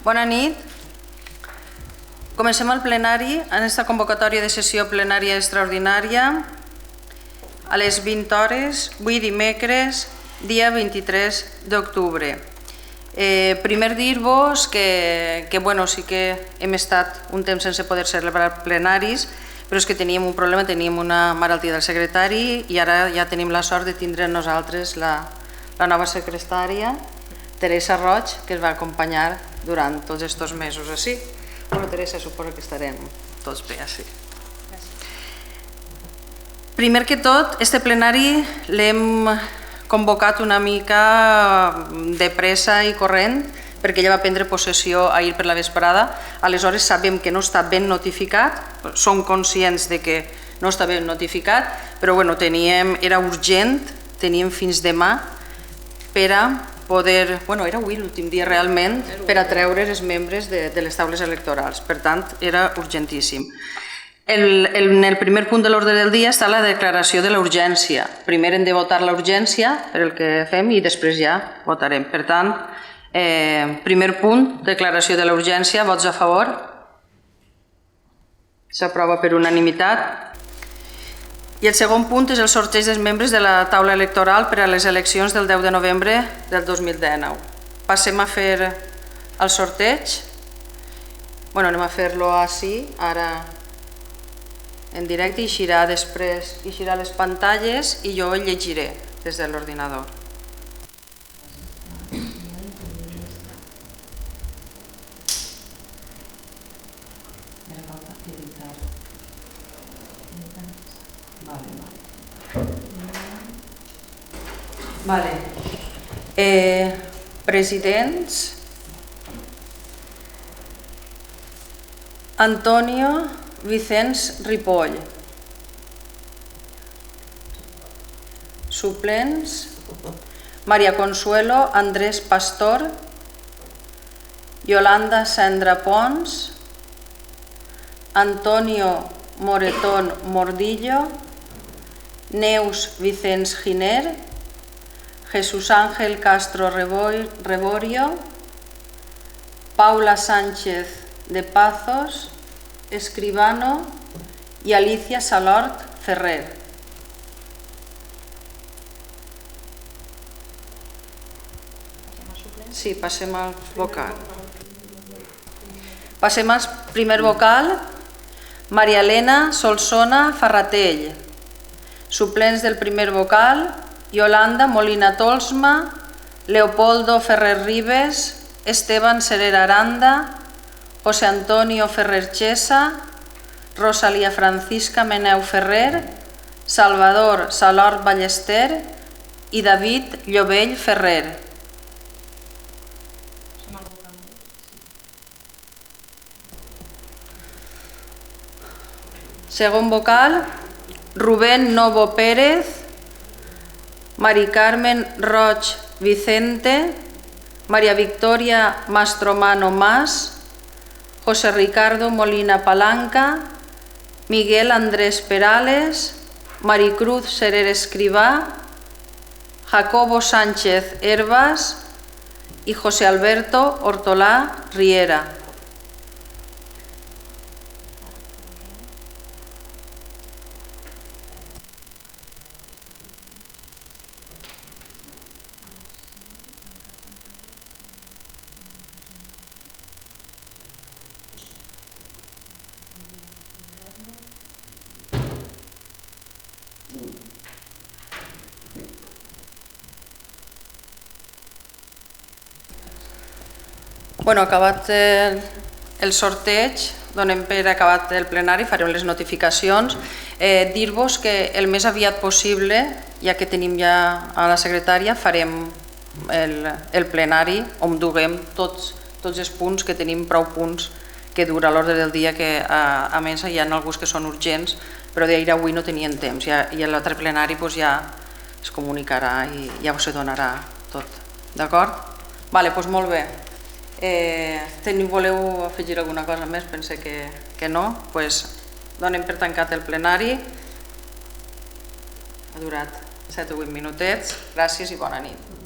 Bona nit. Comencem el plenari en aquesta convocatòria de sessió plenària extraordinària a les 20 hores, avui dimecres, dia 23 d'octubre. Primer dir-vos que sí que hem estat un temps sense poder celebrar plenaris, però és que teníem un problema, teníem una malaltia del secretari i ara ja tenim la sort de tindre nosaltres la nova secretària, Teresa Roig, que es va acompanyar durant tots aquests mesos així. Bueno, Teresa, suposo que estarem tots bé així. Primer que tot, este plenari l'hem convocat una mica de pressa i corrent perquè ella va prendre possessió ahir per la vesprada. Aleshores sabem que no està ben notificat, som conscients de que no està ben notificat, però era urgent, teníem fins demà per a poder... Era avui l'últim dia realment per a treure els membres de les taules electorals. Per tant, era urgentíssim. En el primer punt de l'ordre del dia està la declaració de la urgència. Primer hem de votar la urgència per el que fem i després ja votarem. Per tant, primer punt, declaració de la urgència, vots a favor. S'aprova per unanimitat. I el segon punt és el sorteig dels membres de la taula electoral per a les eleccions del 10 de novembre del 2019. Passem a fer el sorteig. Anem a fer-lo així, ara en directe, eixirà després, eixirà les pantalles i jo el llegiré des de l'ordinador. Presidents: Antonio Vicenç Ripoll. Suplents: Maria Consuelo Andrés Pastor, Yolanda Sendra Pons, Antonio Moretón Mordillo, Neus Vicenç Giner, Jesús Ángel Castro Reborio, Paula Sánchez de Pazos, Escribano i Alicia Salort Ferrer. Sí, passem al vocal. Passem al primer vocal. Maria Elena Solsona Ferratell. Suplents del primer vocal: Yolanda Molina Tolsma, Leopoldo Ferrer Ribes, Esteban Serer Aranda, José Antonio Ferrer Chesa, Rosalía Francisca Meneu Ferrer, Salvador Salort Ballester i David Llovell Ferrer. Segon vocal: Rubén Novo Pérez, Mari Carmen Roig Vicente, María Victoria Mastromano Mas, José Ricardo Molina Palanca, Miguel Andrés Perales, Maricruz Serer Escribá, Jacobo Sánchez Herbas y José Alberto Hortolá Riera. Acabat el sorteig, donem per acabat el plenari, farem les notificacions. Dir-vos que el més aviat possible, ja que tenim ja a la secretària, farem el plenari on duguem tots els punts, que tenim prou punts que dura l'ordre del dia, que a més hi ha alguns que són urgents, però d'ahir avui no tenien temps, i l'altre plenari ja es comunicarà i ja us donarà tot. D'acord? Doncs molt bé. Voleu afegir alguna cosa més? Pense que no. Donem per tancat el plenari. Ha durat 7 o 8 minutets. Gràcies i bona nit.